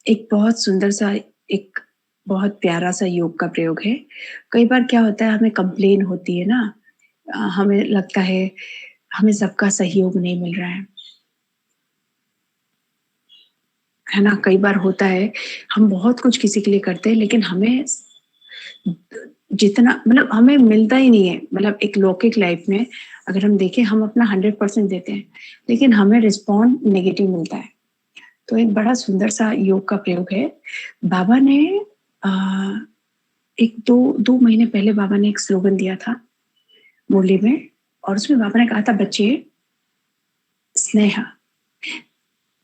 एक बहुत सुंदर सा, एक बहुत प्यारा सा योग का प्रयोग है। कई बार क्या होता है, हमें कंप्लेन होती है ना, हमें लगता है हमें सबका सहयोग नहीं मिल रहा है ना? कई बार होता है, हम बहुत कुछ किसी के लिए करते हैं लेकिन हमें जितना मतलब हमें मिलता ही नहीं है। मतलब एक लौकिक लाइफ में अगर हम देखें, हम अपना 100% देते हैं, लेकिन हमें रिस्पॉन्ड नेगेटिव मिलता है। तो एक बड़ा सुंदर सा योग का प्रयोग है। बाबा ने अ, एक 2 महीने पहले बाबा ने एक स्लोगन दिया था मुरली में, और उसमें बाबा ने कहा था, बच्चे स्नेह।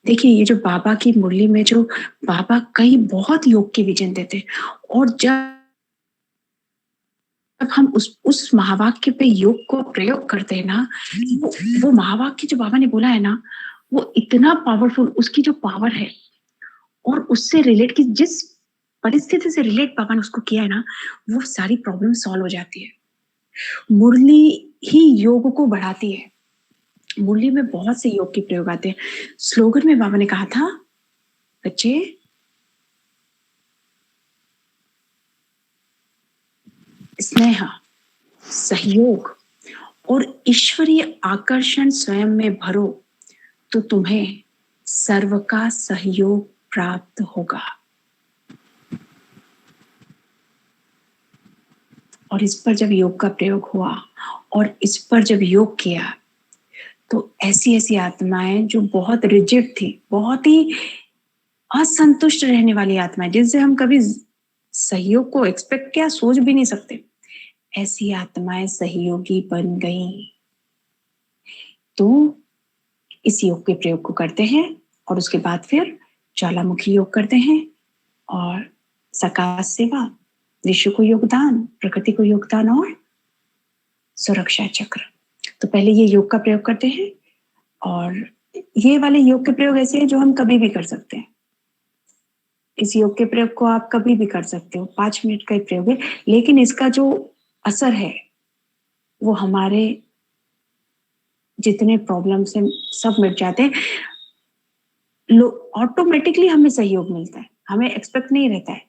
देखिए, ये जो बाबा की मुरली में जो बाबा कई बहुत योग के विजन देते हैं, और जब हम उस महावाक्य पे योग को प्रयोग करते हैं ना, वो महावाक्य जो बाबा ने बोला है ना, वो इतना पावरफुल, उसकी जो पावर है, और उससे रिलेट की जिस परिस्थिति से रिलेट बाबा ने उसको किया है ना, वो सारी प्रॉब्लम सॉल्व हो जाती है। मुरली ही योग को बढ़ाती है। मुरली में बहुत से योग के प्रयोग आते हैं। स्लोगन में बाबा ने कहा था, बच्चे स्नेह, सहयोग और ईश्वरीय आकर्षण स्वयं में भरो, तो तुम्हें सर्व का सहयोग प्राप्त होगा। और इस पर जब योग का प्रयोग हुआ और इस पर जब योग किया, तो ऐसी ऐसी आत्माएं जो बहुत रिजिड थी, बहुत ही असंतुष्ट रहने वाली आत्माएं, जिनसे हम कभी सहयोग को एक्सपेक्ट क्या सोच भी नहीं सकते, ऐसी आत्माएं सहयोगी बन गईं। तो इस योग के प्रयोग को करते हैं, और उसके बाद फिर ज्वालामुखी योग करते हैं, और सकाश सेवा, विश्व को योगदान, प्रकृति को योगदान, और सुरक्षा चक्र। तो पहले ये योग का प्रयोग करते हैं, और ये वाले योग के प्रयोग ऐसे हैं जो हम कभी भी कर सकते हैं। इस योग के प्रयोग को आप कभी भी कर सकते हो, 5 मिनट का ही प्रयोग है, लेकिन इसका जो असर है वो हमारे जितने प्रॉब्लम्स हैं सब मिट जाते हैं। ऑटोमेटिकली हमें सहयोग मिलता है, हमें एक्सपेक्ट नहीं रहता है।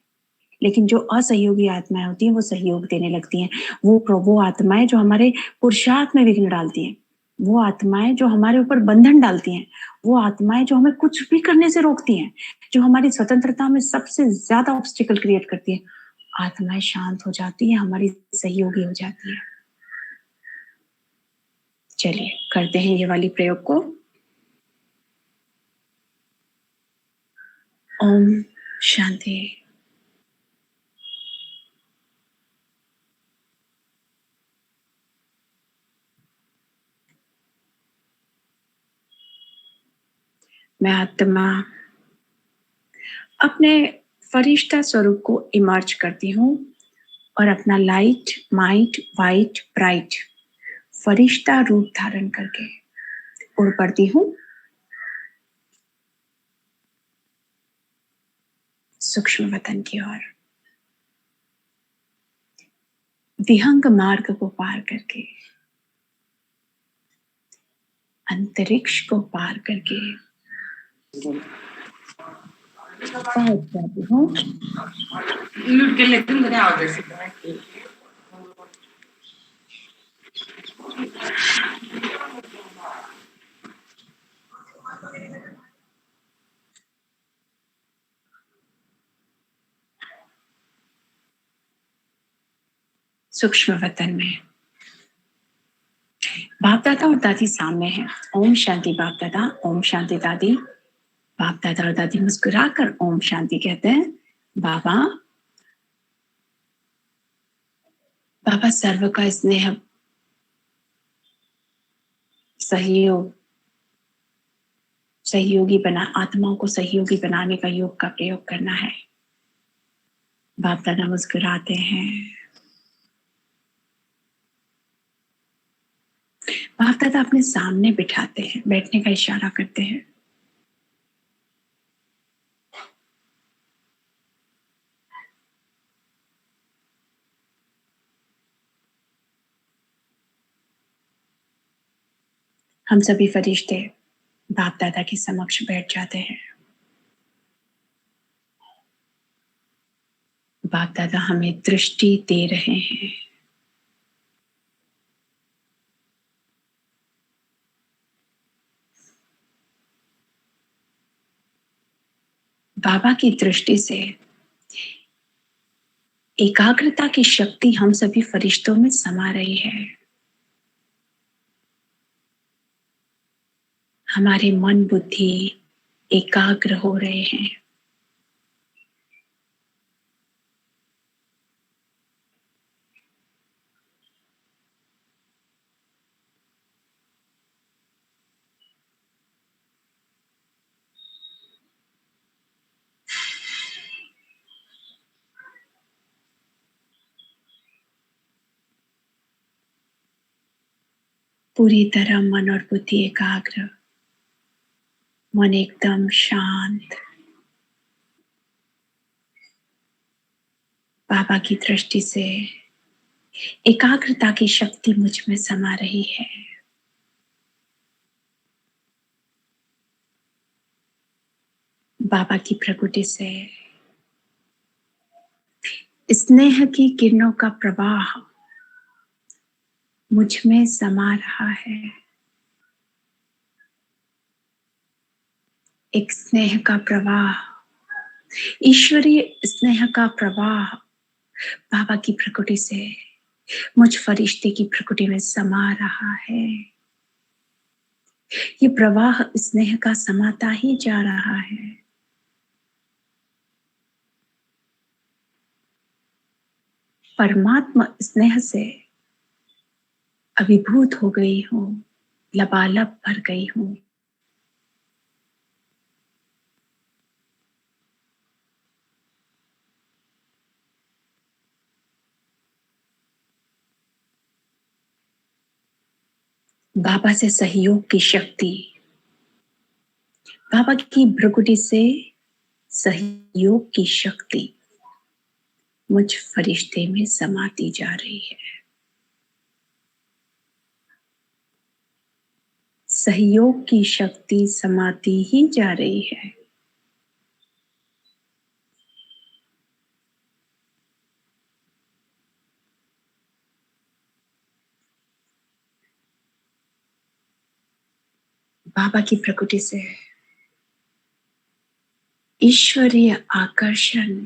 लेकिन जो असहयोगी आत्माएं होती हैं वो सहयोग देने लगती हैं। वो आत्माएं जो हमारे पुरुषार्थ में विघ्न डालती हैं, वो आत्माएं जो हमारे ऊपर बंधन डालती हैं, वो आत्माएं जो हमें कुछ भी करने से रोकती हैं, जो हमारी स्वतंत्रता में सबसे ज्यादा ऑब्स्टिकल क्रिएट करती है, आत्माएं शांत हो जाती हैं, हमारी सहयोगी हो जाती है। चलिए करते हैं ये वाली प्रयोग को। ओम शांति। मैं आत्मा अपने फरिश्ता स्वरूप को इमर्ज करती हूँ, और अपना लाइट माइट वाइट ब्राइट फरिश्ता रूप धारण करके उड़ पड़ती हूँ सूक्ष्म वतन की ओर, विहंग मार्ग को पार करके, अंतरिक्ष को पार करके पहुंच जाती हूँ। म्यूट कर लेती हूँ, आवाज सूक्ष्म वतन में बाप दादा और दादी सामने हैं। ओम शांति बाप दादा, ओम शांति दादी। बाप दादा और दादी मुस्कुराकर ओम शांति कहते हैं। बाबा, बाबा सर्व का स्नेह सहयोग सहयोगी बना, आत्माओं को सहयोगी बनाने का योग का प्रयोग करना है। बाप दादा मुस्कुराते हैं। बाप दादा अपने सामने बिठाते हैं, बैठने का इशारा करते हैं। हम सभी फरिश्ते बाप दादा के समक्ष बैठ जाते हैं। बाप दादा हमें दृष्टि दे रहे हैं। बाबा की दृष्टि से एकाग्रता की शक्ति हम सभी फरिश्तों में समा रही है। हमारे मन बुद्धि एकाग्र हो रहे हैं। पूरी तरह मन और बुद्धि एकाग्र, मन एकदम शांत। बाबा की दृष्टि से एकाग्रता की शक्ति मुझ में समा रही है। बाबा की प्रकृति से स्नेह की किरणों का प्रवाह मुझ में समा रहा है। एक स्नेह का प्रवाह, ईश्वरीय स्नेह का प्रवाह बाबा की प्रकृति से मुझ फरिश्ते की प्रकृति में समा रहा है। ये प्रवाह स्नेह का समाता ही जा रहा है। परमात्मा स्नेह से अभिभूत हो गई हूँ, लबालब भर गई हूँ। बाबा से सहयोग की शक्ति, बाबा की भ्रुकुटी से सहयोग की शक्ति मुझ फरिश्ते में समाती जा रही है। सहयोग की शक्ति समाती ही जा रही है। बाबा की प्रकृति से ईश्वरीय आकर्षण,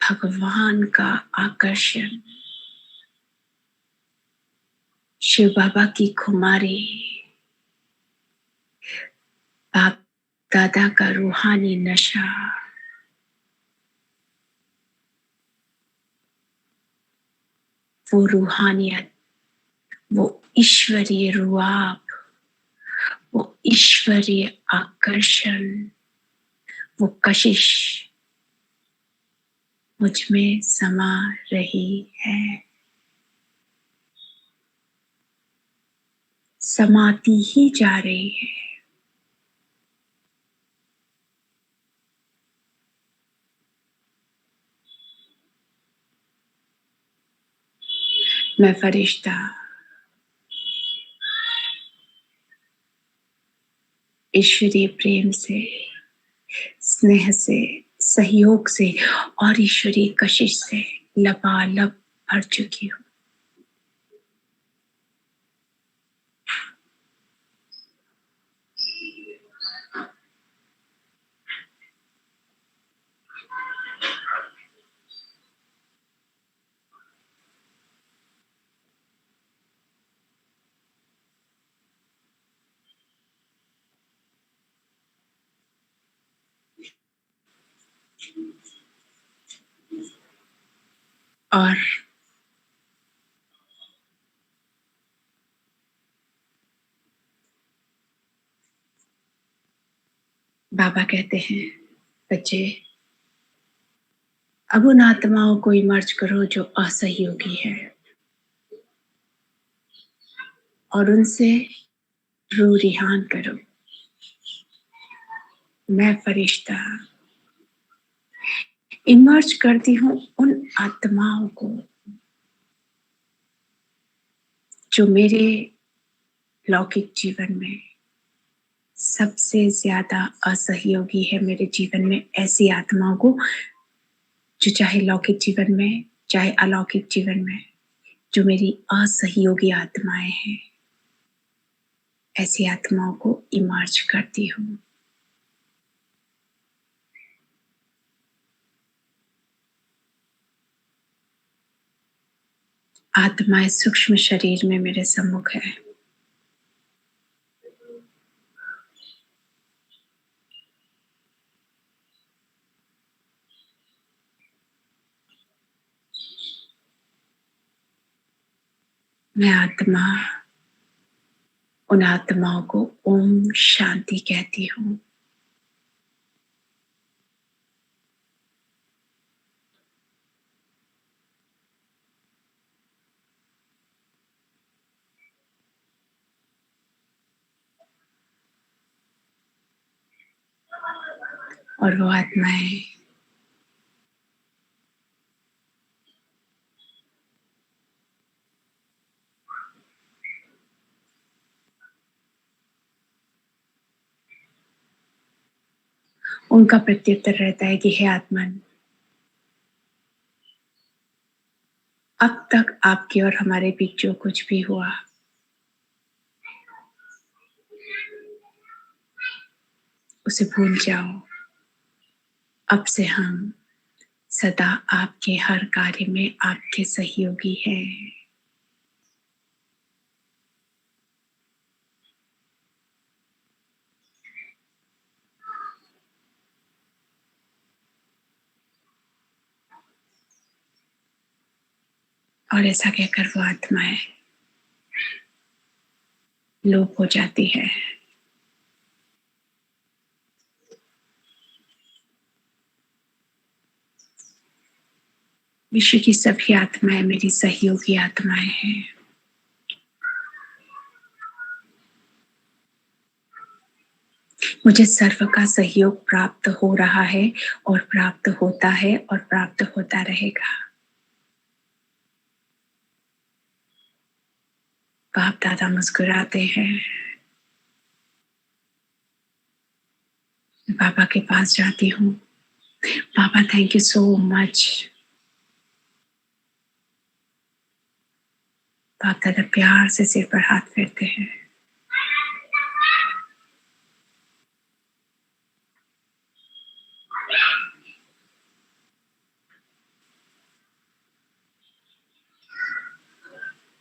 भगवान का आकर्षण, शिव बाबा की खुमारी, बाप दादा का रूहानी नशा, वो रूहानियत, वो ईश्वरीय रुआब, वो ईश्वरीय आकर्षण, वो कशिश मुझ में समा रही है, समाती ही जा रही है। मैं फरिश्ता ईश्वरीय प्रेम से, स्नेह से, सहयोग से और ईश्वरीय कशिश से लबालब भर चुकी हूँ। और बाबा कहते हैं, बच्चे अब उन आत्माओं को इमर्ज करो जो असहयोगी है और उनसे रू रिहान करो। मैं फरिश्ता इमर्ज करती हूँ उन आत्माओं को जो मेरे लौकिक जीवन में सबसे ज्यादा असहयोगी है मेरे जीवन में ऐसी आत्माओं को जो चाहे लौकिक जीवन में चाहे अलौकिक जीवन में जो मेरी असहयोगी आत्माएं हैं, ऐसी आत्माओं को इमर्ज करती हूँ। आत्माएं सूक्ष्म शरीर में मेरे सम्मुख है। मैं आत्मा उन आत्माओं को ओम शांति कहती हूँ। और वो आत्माएं उनका प्रत्युत्तर रहता है कि हे आत्मन, अब तक आपके और हमारे बीच जो कुछ भी हुआ उसे भूल जाओ। अब से हम सदा आपके हर कार्य में आपके सहयोगी हैं। और ऐसा कहकर वो आत्माएं लोप हो जाती है। विश्व की सभी आत्माएं मेरी सहयोगी आत्माएं हैं। मुझे सर्व का सहयोग प्राप्त हो रहा है और प्राप्त होता है और प्राप्त होता रहेगा। बाप दादा मुस्कुराते हैं। बाबा के पास जाती हूँ। बाबा थैंक यू सो मच। बाप दादा प्यार से सिर पर हाथ फेरते हैं।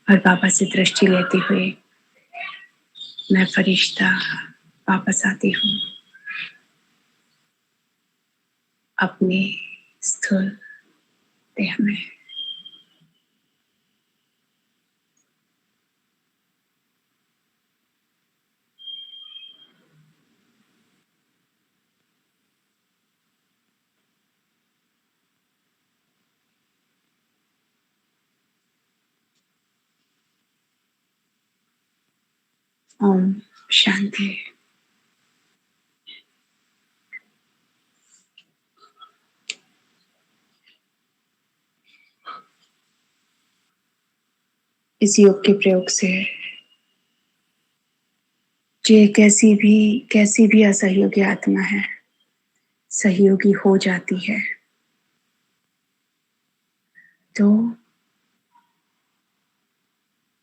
और बाबा से दृष्टि लेते हुए मैं फरिश्ता वापस आती हूँ अपने स्थूल देह में। ओम शांति। इस योग के प्रयोग से जो कैसी भी असहयोगी आत्मा है सहयोगी हो जाती है। तो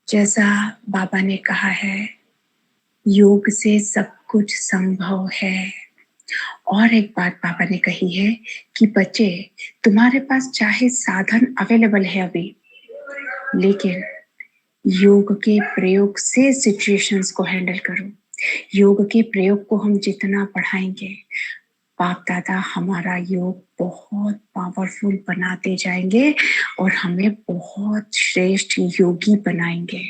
जैसा बाबा ने कहा है, योग से सब कुछ संभव है। और एक बात बाबा ने कही है कि बच्चे, तुम्हारे पास चाहे साधन अवेलेबल है अभी, लेकिन योग के प्रयोग से सिचुएशंस को हैंडल करो। योग के प्रयोग को हम जितना बढ़ाएंगे, बाप दादा हमारा योग बहुत पावरफुल बनाते जाएंगे और हमें बहुत श्रेष्ठ योगी बनाएंगे।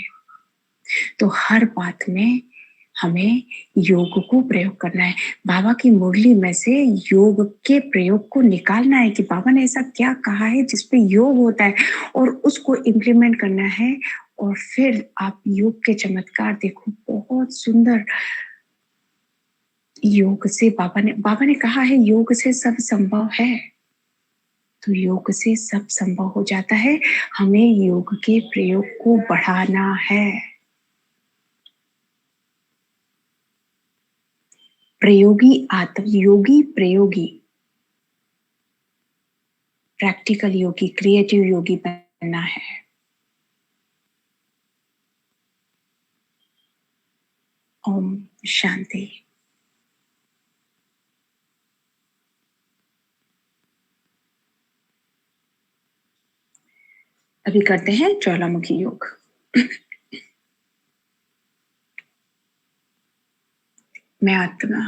तो हर बात में हमें योग को प्रयोग करना है। बाबा की मुरली में से योग के प्रयोग को निकालना है कि बाबा ने ऐसा क्या कहा है जिसपे योग होता है, और उसको इम्प्लीमेंट करना है। और फिर आप योग के चमत्कार देखो, बहुत सुंदर। योग से बाबा ने कहा है योग से सब संभव है। तो योग से सब संभव हो जाता है। हमें योग के प्रयोग को बढ़ाना है। प्रयोगी आत्म योगी, प्रयोगी, प्रैक्टिकल योगी, क्रिएटिव योगी बनना है। ओम शांति। अभी करते हैं ज्वालामुखी योग। मैं आत्मा,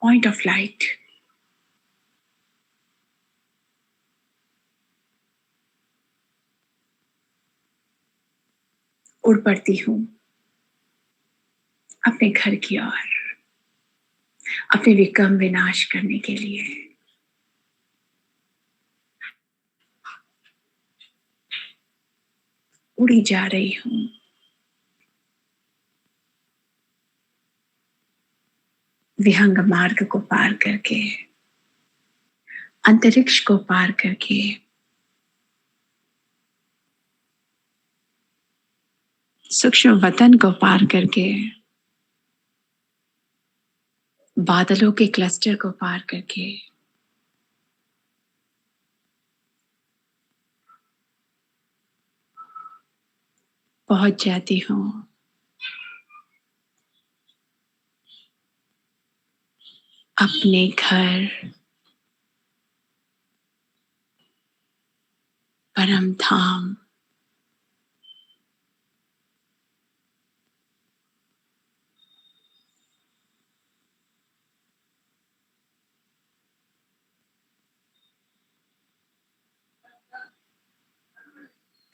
पॉइंट ऑफ लाइट, उड़ पड़ती हूँ अपने घर की ओर, अपने विक्रम विनाश करने के लिए। उड़ी जा रही हूँ विहंग मार्ग को पार करके, अंतरिक्ष को पार करके, सूक्ष्म वतन को पार करके, बादलों के क्लस्टर को पार करके, पहुंच जाती हूँ अपने घर, परम धाम।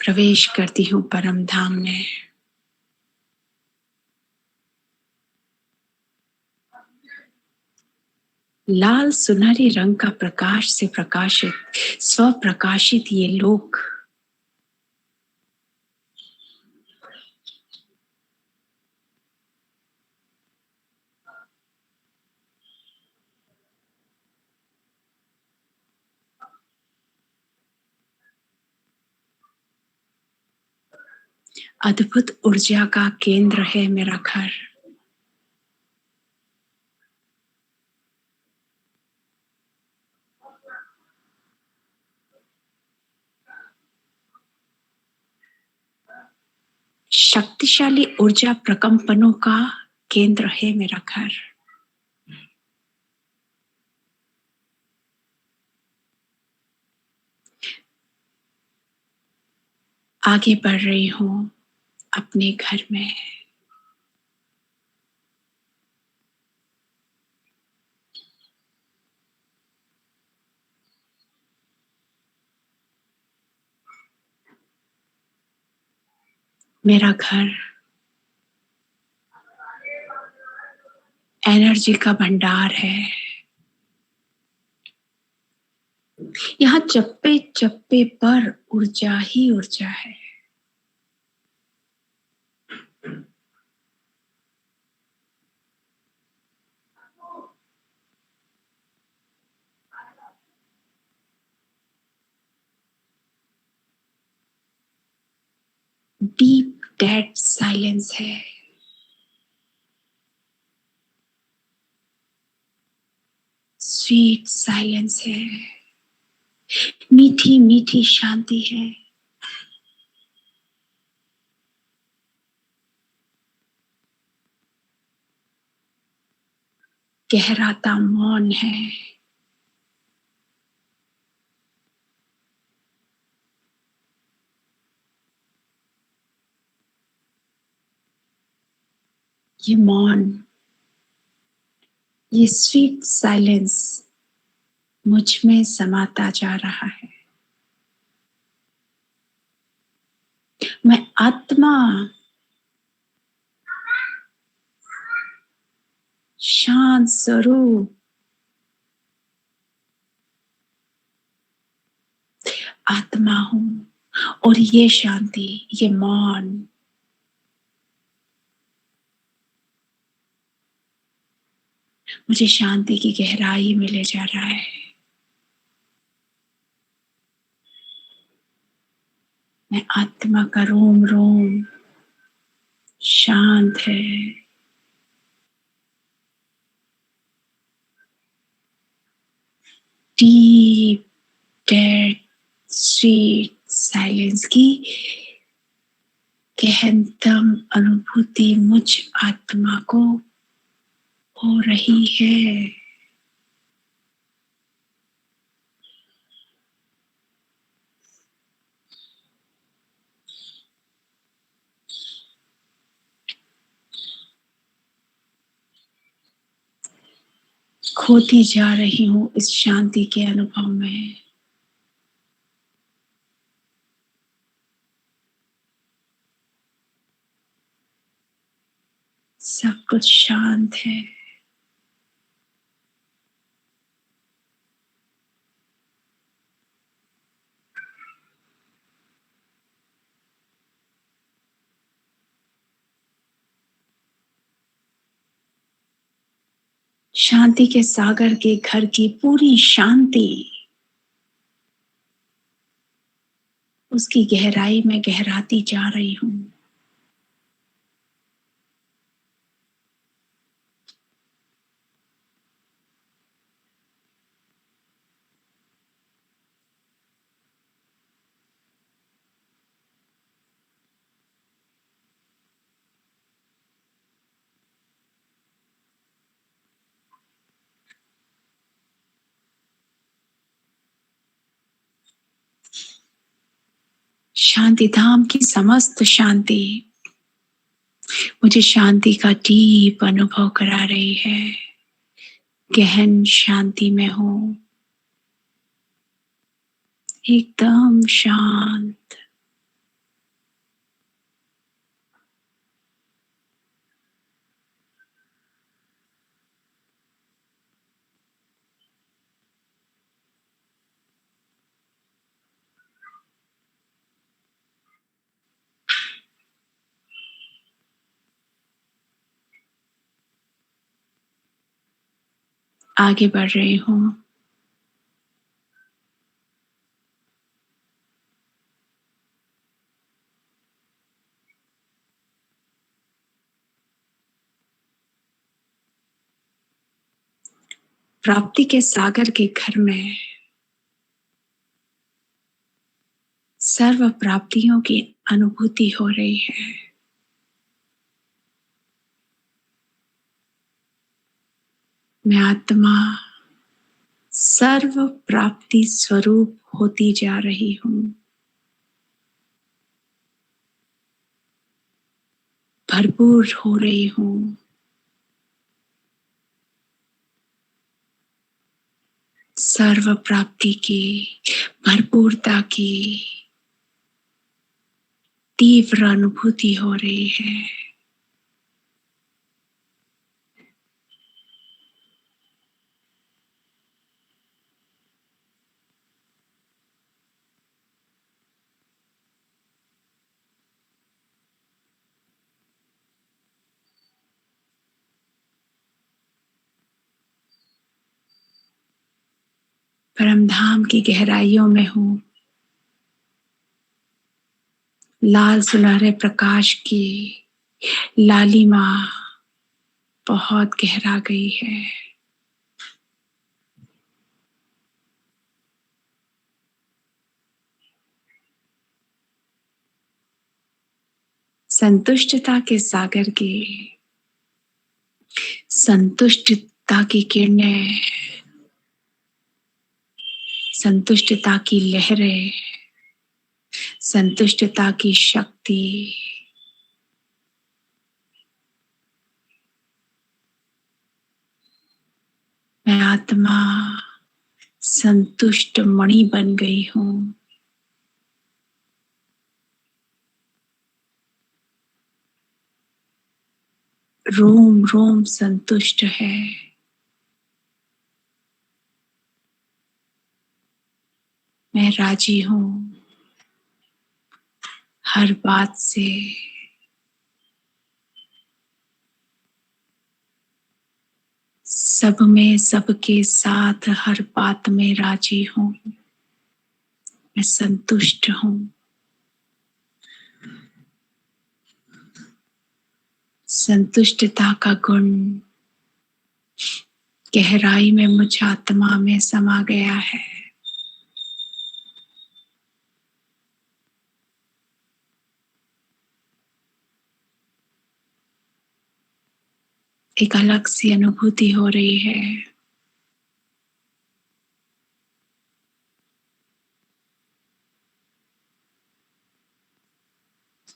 प्रवेश करती हूँ परम धाम में। लाल सुनहरे रंग का प्रकाश से प्रकाशित, स्वप्रकाशित ये लोक, अद्भुत ऊर्जा का केंद्र है मेरा घर। शक्तिशाली ऊर्जा प्रकंपनों का केंद्र है मेरा घर। आगे बढ़ रही हूँ अपने घर में। मेरा घर एनर्जी का भंडार है। यहाँ चप्पे चप्पे पर ऊर्जा ही ऊर्जा है। डीप डेड साइलेंस है। स्वीट साइलेंस है। मीठी मीठी शांति है। गहराता मौन है। ये मौन, ये स्वीट साइलेंस मुझ में समाता जा रहा है। मैं आत्मा, शांत स्वरूप आत्मा हूं। और ये शांति, ये मौन मुझे शांति की गहराई में ले जा रहा है। मैं आत्मा का रोम रोम शांत है। डीप डेड स्वीट साइलेंस की गहनतम अनुभूति मुझ आत्मा को हो रही है। खोती जा रही हूं इस शांति के अनुभव में। सब कुछ शांत है। शांति के सागर के घर की पूरी शांति, उसकी गहराई में गहराती जा रही हूं। शांति धाम की समस्त शांति मुझे शांति का डीप अनुभव करा रही है। गहन शांति में हूं, एकदम शांत। आगे बढ़ रही हूं। प्राप्ति के सागर के घर में सर्व प्राप्तियों की अनुभूति हो रही है। मैं आत्मा सर्व प्राप्ति स्वरूप होती जा रही हूं। भरपूर हो रही हूं। सर्व प्राप्ति की, भरपूरता की तीव्र अनुभूति हो रही है। परमधाम की गहराइयों में हूं। लाल सुनहरे प्रकाश की लालिमा बहुत गहरा गई है। संतुष्टता के सागर की संतुष्टता की किरणें, संतुष्टता की लहरें, संतुष्टता की शक्ति मैं आत्मा संतुष्ट मणि बन गई हूं। रोम रोम संतुष्ट है। मैं राजी हूं हर बात से। सब में सबके साथ हर बात में राजी हूं। मैं संतुष्ट हूं। संतुष्टता का गुण गहराई में मुझ आत्मा में समा गया है। एक अलग सी अनुभूति हो रही है।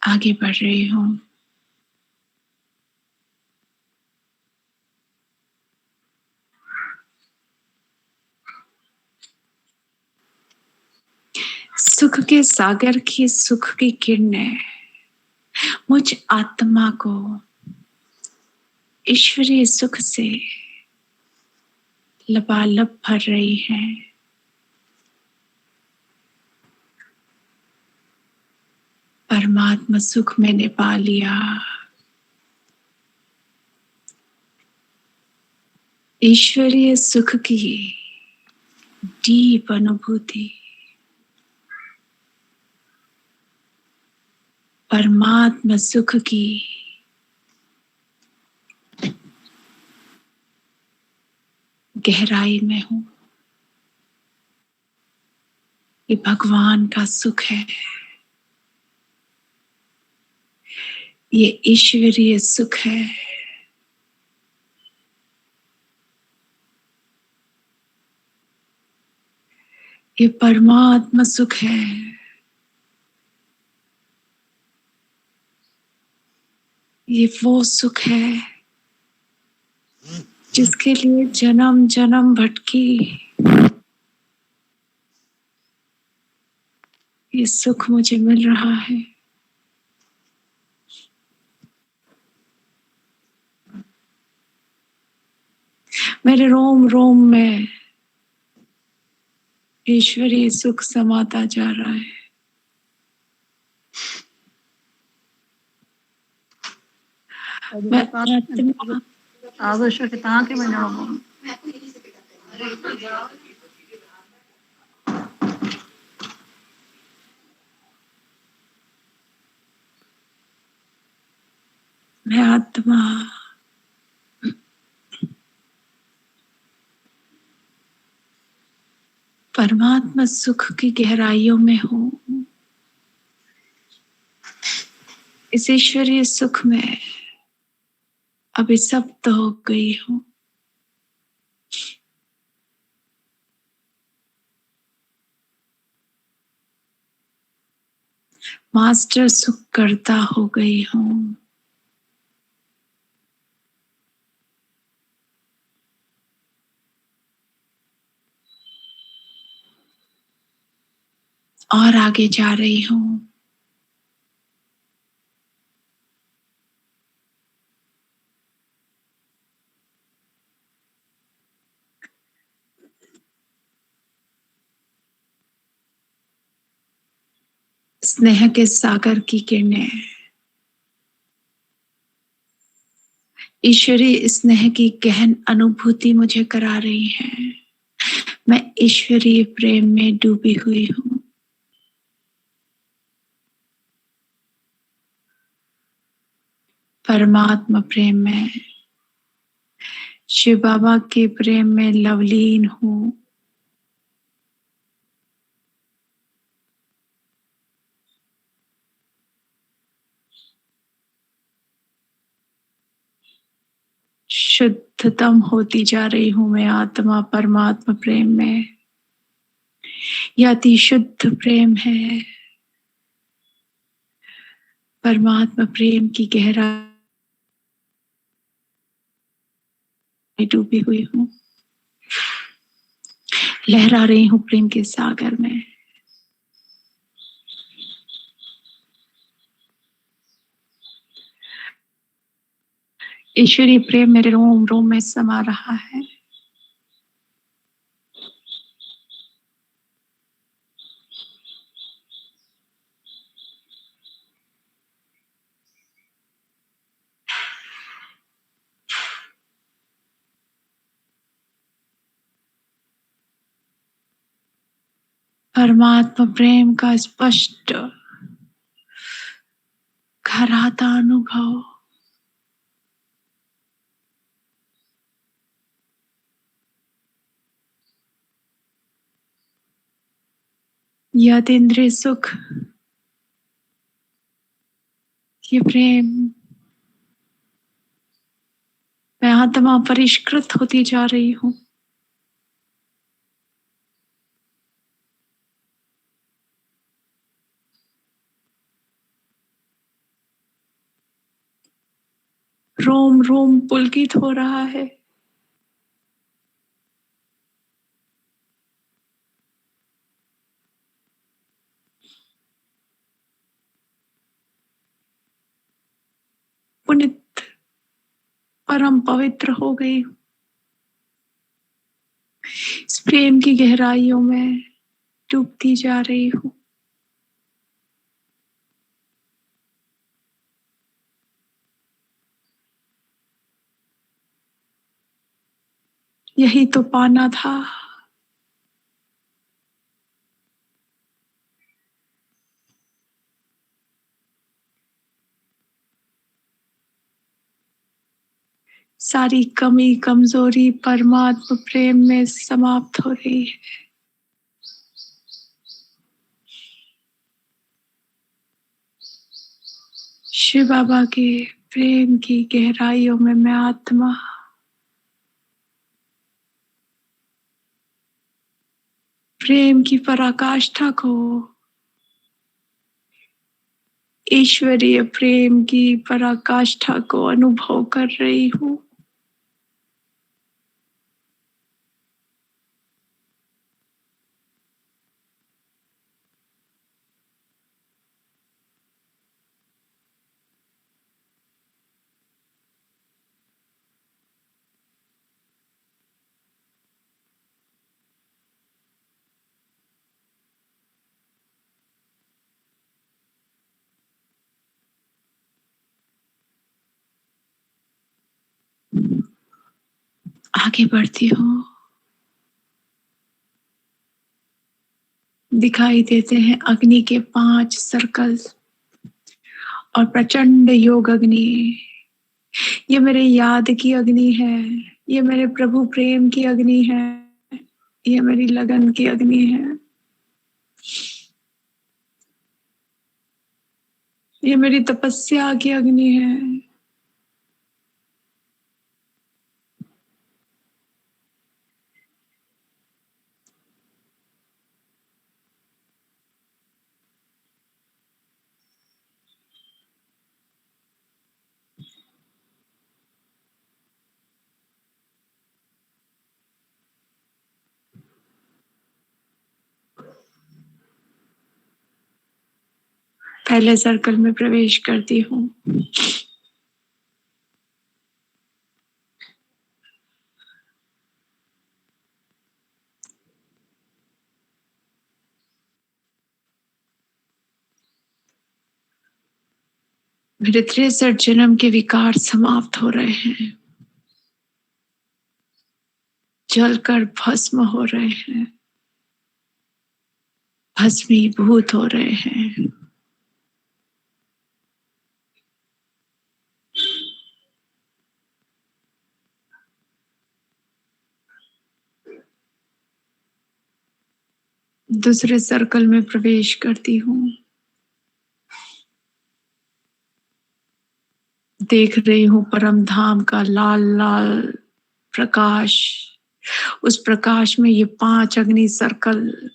आगे बढ़ रही हूं। सुख के सागर की सुख की किरणें मुझ आत्मा को ईश्वरीय सुख से लबालब भर रही हैं। परमात्मा सुख मैंने पा लिया। ईश्वरीय सुख की डीप अनुभूति, परमात्मा सुख की गहराई में हूं। ये भगवान का सुख है, ये ईश्वरीय सुख है। ये परमात्मा सुख है। ये वो सुख है जिसके लिए जन्म जन्म भटकी, ये सुख मुझे मिल रहा है। मेरे रोम रोम में ईश्वरीय सुख समाता जा रहा है। मैं आत्मा आवश्यक के बना मैं आत्मा परमात्मा सुख की गहराइयों में हूं। इस ईश्वरीय सुख में अभी सब तो हो गई हूं। मास्टर सुख करता हो गई हूं। और आगे जा रही हूं। स्नेह के सागर की किरणें ईश्वरीय स्नेह की गहन अनुभूति मुझे करा रही है। मैं ईश्वरीय प्रेम में डूबी हुई हूं। परमात्मा प्रेम में, शिव बाबा के प्रेम में लवलीन हूं। शुद्धतम होती जा रही हूं मैं आत्मा परमात्मा प्रेम में। यह अति शुद्ध प्रेम है। परमात्मा प्रेम की गहराई डूबी हुई हूं। लहरा रही हूं प्रेम के सागर में। ईश्वरीय प्रेम मेरे रोम रोम में समा रहा है। परमात्मा प्रेम का स्पष्ट घर आता अनुभव। ये अतीन्द्रिय सुख, ये प्रेम, मैं आत्मा परिष्कृत होती जा रही हूँ। रोम रोम पुलकित हो रहा है। पुनित, परम पवित्र हो गई हूँ। इस प्रेम की गहराइयों में डूबती जा रही हूँ। यही तो पाना था। सारी कमी कमजोरी परमात्मा प्रेम में समाप्त हो रही है। शिव बाबा के प्रेम की गहराइयों में मैं आत्मा प्रेम की पराकाष्ठा को, ईश्वरीय प्रेम की पराकाष्ठा को अनुभव कर रही हूँ। आगे बढ़ती हूँ। दिखाई देते हैं अग्नि के 5 सर्कल और प्रचंड योग अग्नि। ये मेरे याद की अग्नि है, ये मेरे प्रभु प्रेम की अग्नि है, ये मेरी लगन की अग्नि है, ये मेरी तपस्या की अग्नि है। पहले सर्कल में प्रवेश करती हूँ। मेरे 63 जन्म के विकार समाप्त हो रहे हैं, जलकर भस्म हो रहे हैं, भस्मीभूत हो रहे हैं। दूसरे सर्कल में प्रवेश करती हूँ। देख रही हूँ परम धाम का लाल लाल प्रकाश। उस प्रकाश में ये 5 अग्नि सर्कल,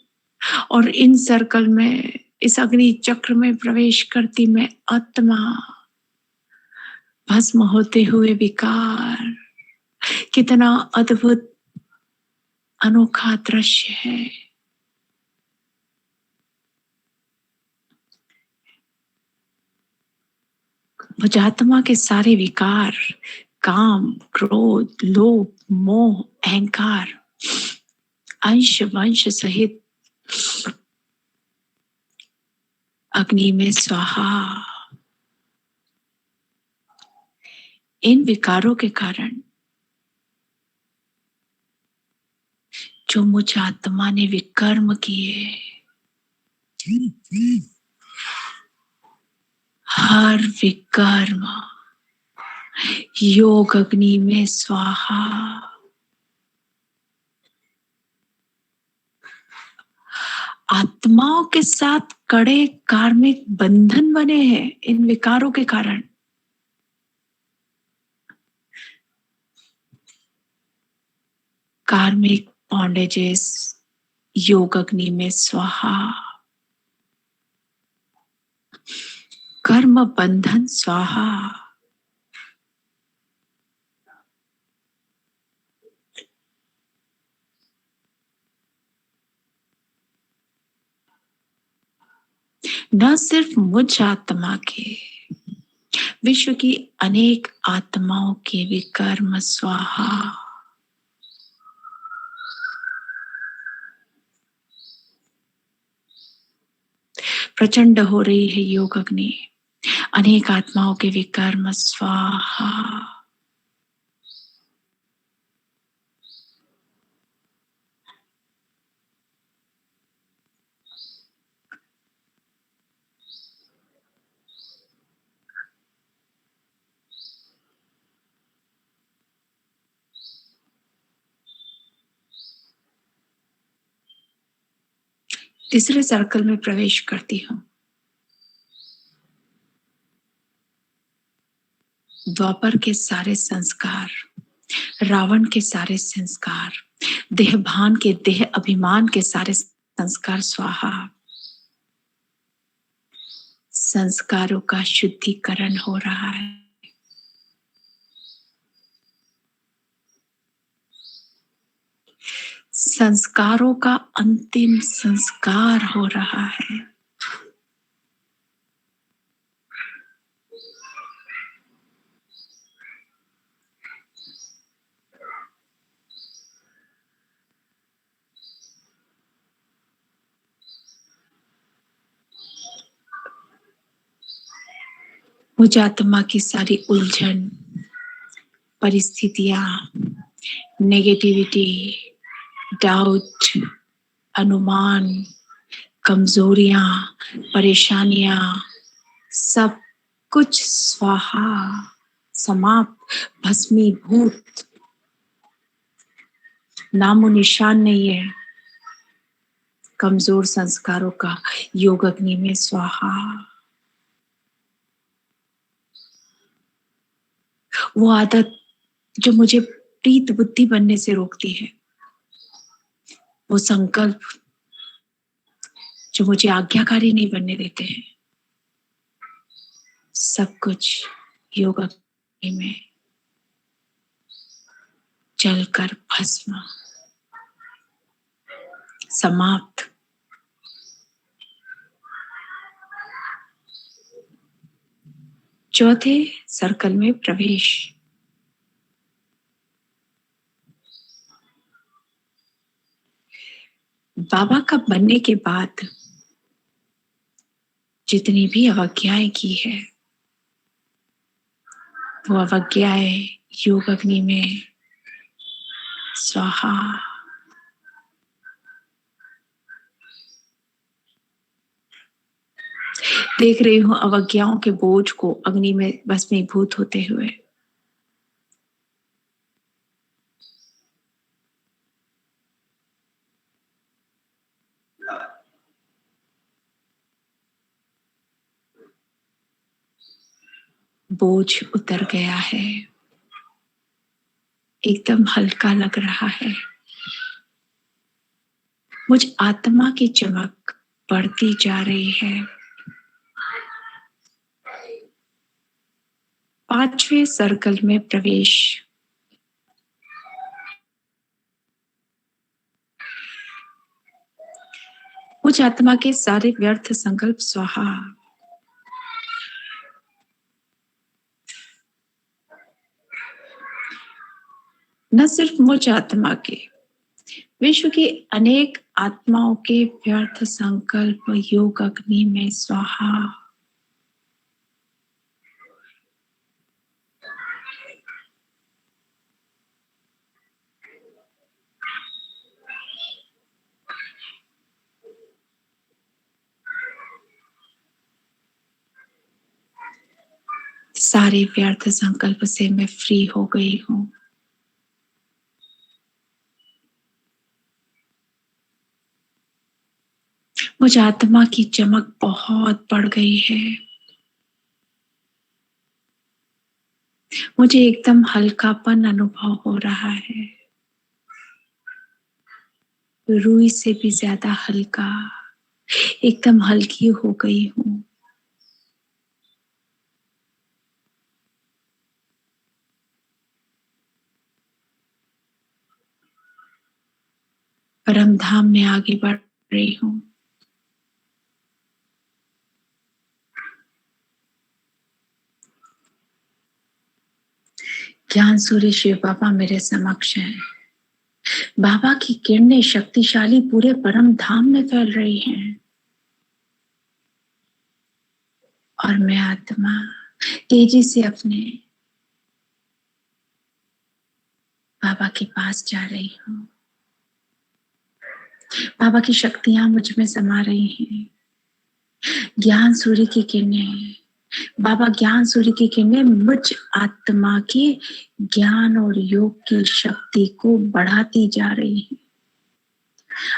और इन सर्कल में, इस अग्नि चक्र में प्रवेश करती मैं आत्मा, भस्म होते हुए विकार। कितना अद्भुत अनोखा दृश्य है। मुझ आत्मा के सारे विकार, काम, क्रोध, लोभ, मोह, अहंकार, अंश वंश सहित अग्नि में स्वाहा। इन विकारों के कारण जो मुझ आत्मा ने विकर्म किए, हर विकर्म योग अग्नि में स्वाहा। आत्माओं के साथ कड़े कार्मिक बंधन बने हैं इन विकारों के कारण। कार्मिक बॉन्डेजेस योग अग्नि में स्वाहा। कर्म बंधन स्वाहा। न सिर्फ मुझ आत्मा के, विश्व की अनेक आत्माओं के विकर्म स्वाहा। प्रचंड हो रही है योग अग्नि। अनेक आत्माओं के विकर्म स्वाहा। तीसरे सर्कल में प्रवेश करती हूं। द्वापर के सारे संस्कार, रावण के सारे संस्कार, देहभान के देह अभिमान के सारे संस्कार स्वाहा। संस्कारों का शुद्धिकरण हो रहा है। संस्कारों का अंतिम संस्कार हो रहा है। मुझ आत्मा की सारी उलझन, परिस्थितियां, नेगेटिविटी, डाउट, अनुमान, कमजोरियां, परेशानियां, सब कुछ स्वाहा, समाप्त, भस्मीभूत। नामो निशान नहीं है कमजोर संस्कारों का योग अग्नि में स्वाहा। वो आदत जो मुझे प्रीत बुद्धि बनने से रोकती है, वो संकल्प जो मुझे आज्ञाकारी नहीं बनने देते हैं, सब कुछ योग अग्नि में जलकर भस्म, समाप्त। चौथे सर्कल में प्रवेश। बाबा का बनने के बाद जितनी भी अवज्ञाएं की है, वो अवज्ञाएं योग अग्नि में स्वाहा। देख रही हूं अवज्ञाओं के बोझ को अग्नि में भस्मीभूत होते हुए। बोझ उतर गया है, एकदम हल्का लग रहा है। मुझ आत्मा की चमक बढ़ती जा रही है। पांचवें सर्कल में प्रवेश। मुझ आत्मा के सारे व्यर्थ संकल्प स्वाहा। न सिर्फ मुझ आत्मा के, विश्व की अनेक आत्माओं के व्यर्थ संकल्प योग अग्नि में स्वाहा। सारे व्यर्थ संकल्प से मैं फ्री हो गई हूं। मुझ आत्मा की चमक बहुत बढ़ गई है। मुझे एकदम हल्कापन अनुभव हो रहा है, रुई से भी ज्यादा हल्का, एकदम हल्की हो गई हूँ। परम धाम में आगे बढ़ रही हूँ। ज्ञान सूर्य शिव बाबा मेरे समक्ष हैं। बाबा की किरणें शक्तिशाली पूरे परम धाम में फैल रही हैं और मैं आत्मा तेजी से अपने बाबा के पास जा रही हूँ। बाबा की शक्तियां मुझ में समा रही हैं। ज्ञान सूर्य की किरणें, बाबा ज्ञान सूर्य की किरणें मुझ आत्मा के ज्ञान और योग की शक्ति को बढ़ाती जा रही है।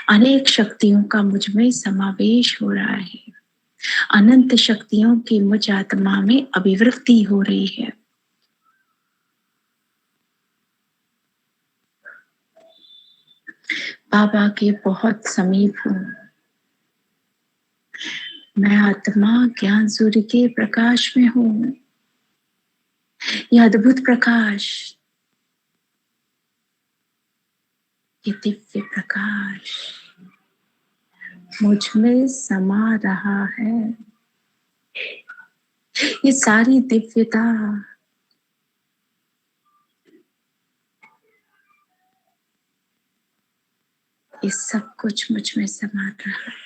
अनेक शक्तियों का मुझ में समावेश हो रहा है। अनंत शक्तियों की मुझ आत्मा में अभिवृद्धि हो रही है। बाबा के बहुत समीप हूँ। मैं आत्मा ज्ञान सूर्य के प्रकाश में हूँ। यह अद्भुत प्रकाश, ये दिव्य प्रकाश मुझ में समा रहा है। ये सारी दिव्यता, ये सब कुछ मुझ में समा रहा है।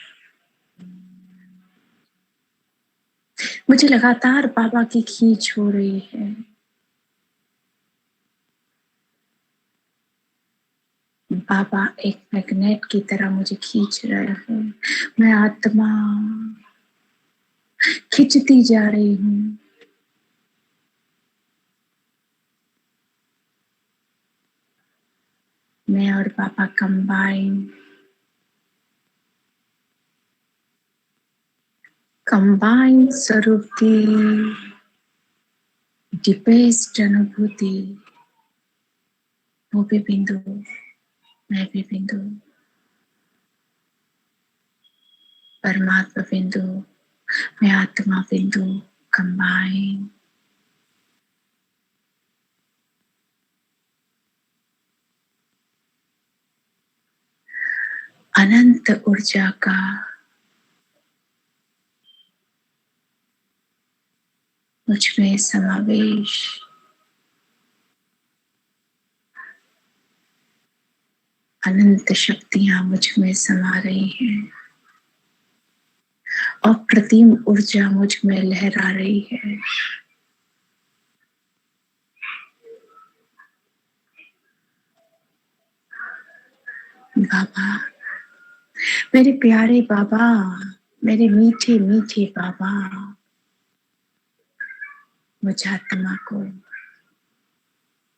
मुझे लगातार बाबा की खींच हो रही है। बाबा एक मैग्नेट की तरह मुझे खींच रहे हैं। मैं आत्मा खिंचती जा रही हूँ। मैं और बाबा कंबाइन स्वरूप की डीपेस्ट अनुभूति, वो भी बिंदु, मैं भी बिंदु, परमात्मा बिंदु, मैं आत्मा बिंदु, कंबाइन। अनंत ऊर्जा का मुझ में समावेश, अनंत शक्तियां मुझ में समा रही हैं। अप्रतिम ऊर्जा मुझ में लहरा रही है। बाबा, मेरे प्यारे बाबा, मेरे मीठे मीठे बाबा, मुझ आत्मा को,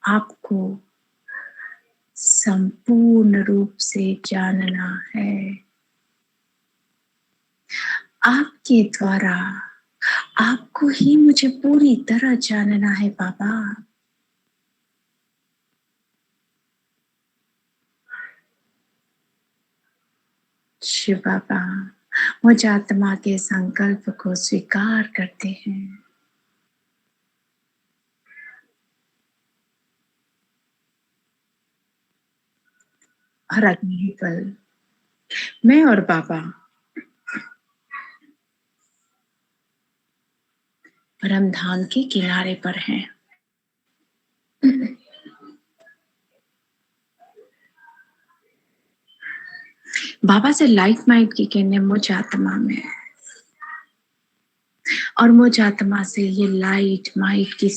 आपको संपूर्ण रूप से जानना है। आपके द्वारा आपको ही मुझे पूरी तरह जानना है बाबा। शिव बाबा मुझ आत्मा के संकल्प को स्वीकार करते हैं। हर अग्नि पल मैं और बाबा परम धाम के किनारे पर हैं। बाबा से लाइट माइट की किरणें मुझ आत्मा में है और मुझ आत्मा से ये लाइट माइट की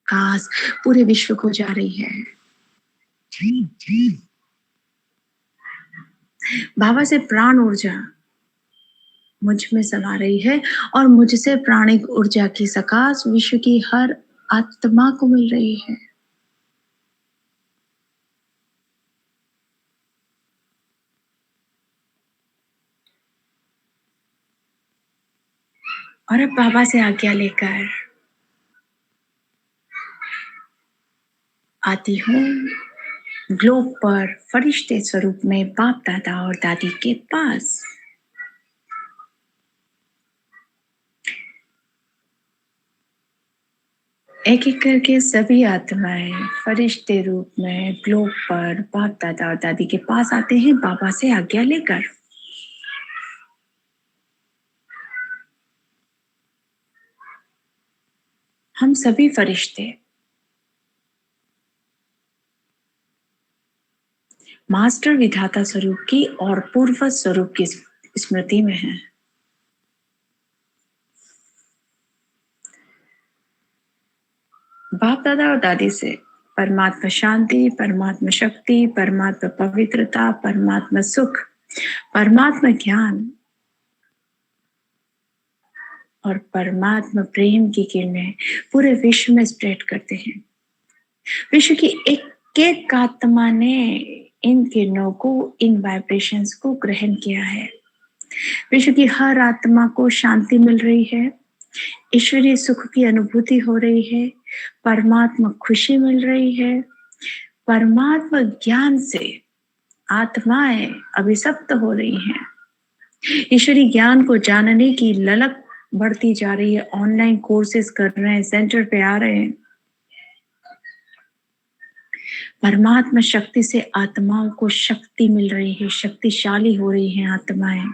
प्रकाश पूरे विश्व को जा रही है। बाबा से प्राण ऊर्जा मुझ में समा रही है और मुझसे प्राणिक ऊर्जा की सकाश विश्व की हर आत्मा को मिल रही है। और अब बाबा से आज्ञा लेकर आती हूँ ग्लोब पर फरिश्ते स्वरूप में बाप दादा और दादी के पास। एक एक करके सभी आत्माएं फरिश्ते रूप में ग्लोब पर बाप दादा और दादी के पास आते हैं बाबा से आज्ञा लेकर। हम सभी फरिश्ते मास्टर विधाता स्वरूप की और पूर्व स्वरूप की स्मृति में हैं। बाप दादा और दादी से परमात्मा शांति, परमात्मा शक्ति, परमात्मा पवित्रता, परमात्मा सुख, परमात्मा ज्ञान और परमात्मा प्रेम की किरणें पूरे विश्व में स्प्रेड करते हैं। विश्व की एक एक आत्मा ने इन किरणों को, इन वाइब्रेशंस को ग्रहण किया है। विश्व की हर आत्मा को शांति मिल रही है, ईश्वरीय सुख की अनुभूति हो रही है, परमात्मा खुशी मिल रही है, परमात्मा ज्ञान से आत्माएं अभिशप्त हो रही हैं। ईश्वरीय ज्ञान को जानने की ललक बढ़ती जा रही है। ऑनलाइन कोर्सेज कर रहे हैं, सेंटर पे आ रहे हैं। परमात्मा शक्ति से आत्माओं को शक्ति मिल रही है, शक्तिशाली हो रही हैं आत्माएं।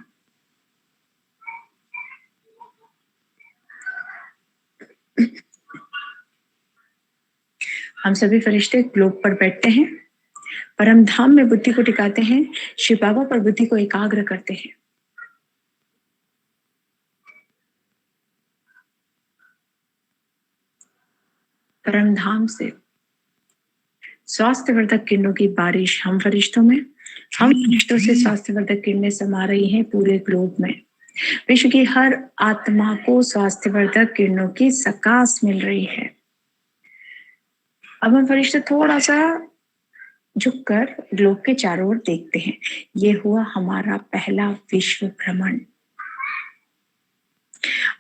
हम सभी फरिश्ते ग्लोब पर बैठते हैं, परम धाम में बुद्धि को टिकाते हैं, शिव बाबा पर बुद्धि को एकाग्र करते हैं। परम धाम से स्वास्थ्यवर्धक किरणों की बारिश हम फरिश्तों में, हम फरिश्तों से स्वास्थ्यवर्धक किरणें समा रही हैं पूरे ग्लोब में। विश्व की हर आत्मा को स्वास्थ्यवर्धक किरणों की सकाश मिल रही है। अब हम फरिश्ते थोड़ा सा झुककर ग्लोब के चारों ओर देखते हैं। ये हुआ हमारा पहला विश्व भ्रमण।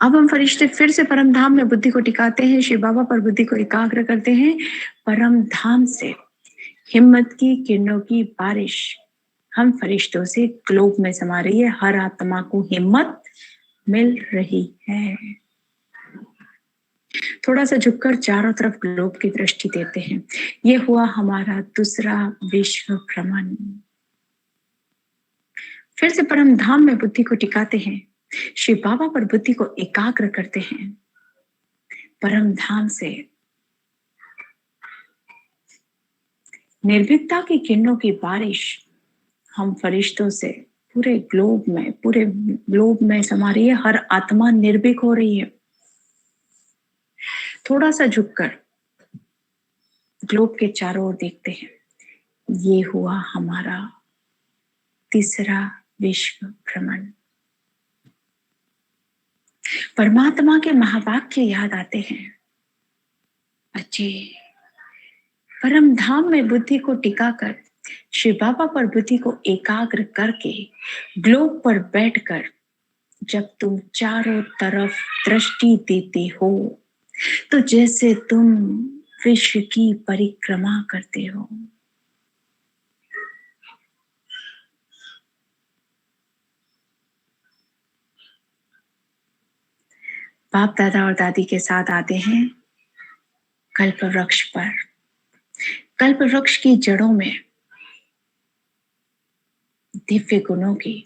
अब हम फरिश्ते फिर से परम धाम में बुद्धि को टिकाते हैं, शिव बाबा पर बुद्धि को एकाग्र करते हैं। परम धाम से हिम्मत की किरणों की बारिश हम फरिश्तों से ग्लोब में समा रही है। हर आत्मा को हिम्मत मिल रही है। थोड़ा सा झुककर चारों तरफ ग्लोब की दृष्टि देते हैं। ये हुआ हमारा दूसरा विश्व भ्रमण। फिर से परम धाम में बुद्धि को टिकाते हैं, शिव बाबा पर बुद्धि को एकाग्र करते हैं। परम धाम से निर्भीकता की किरणों की बारिश हम फरिश्तों से पूरे ग्लोब में समा रही है। हर आत्मा निर्भीक हो रही है। थोड़ा सा झुककर ग्लोब के चारों ओर देखते हैं। ये हुआ हमारा तीसरा विश्व भ्रमण। परमात्मा के महावाक्य याद आते हैं। अच्छे परम धाम में बुद्धि को टिकाकर शिव बाबा पर बुद्धि को एकाग्र करके ग्लोब पर बैठकर जब तुम चारों तरफ दृष्टि देते हो तो जैसे तुम विश्व की परिक्रमा करते हो। बाप दादा और दादी के साथ आते हैं कल्प वृक्ष पर। कल्प वृक्ष की जड़ों में दिव्य गुणों की,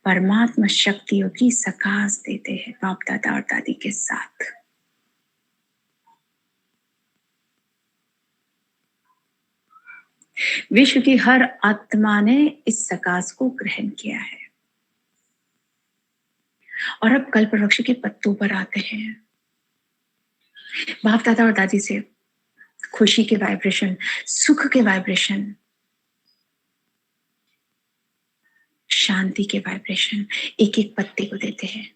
परमात्मा शक्तियों की सकाश देते हैं बाप दादा और दादी के साथ। विश्व की हर आत्मा ने इस सकाश को ग्रहण किया है। और अब कल्प वृक्ष के पत्तों पर आते हैं। बाप दादा और दादी से खुशी के वाइब्रेशन, सुख के वाइब्रेशन, शांति के वाइब्रेशन एक एक पत्ते को देते हैं।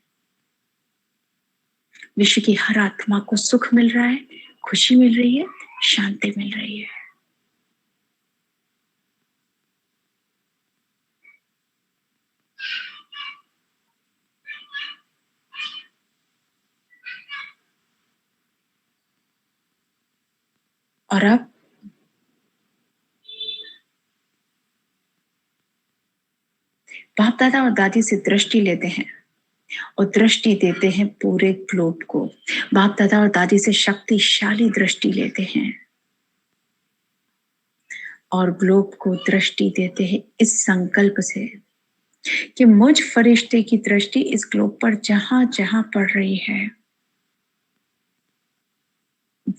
विश्व की हर आत्मा को सुख मिल रहा है, खुशी मिल रही है, शांति मिल रही है। और अब बाप दादा और दादी से दृष्टि लेते हैं और दृष्टि देते हैं पूरे ग्लोब को। बाप दादा और दादी से शक्तिशाली दृष्टि लेते हैं और ग्लोब को दृष्टि देते हैं इस संकल्प से कि मुझ फरिश्ते की दृष्टि इस ग्लोब पर जहां जहां पड़ रही है,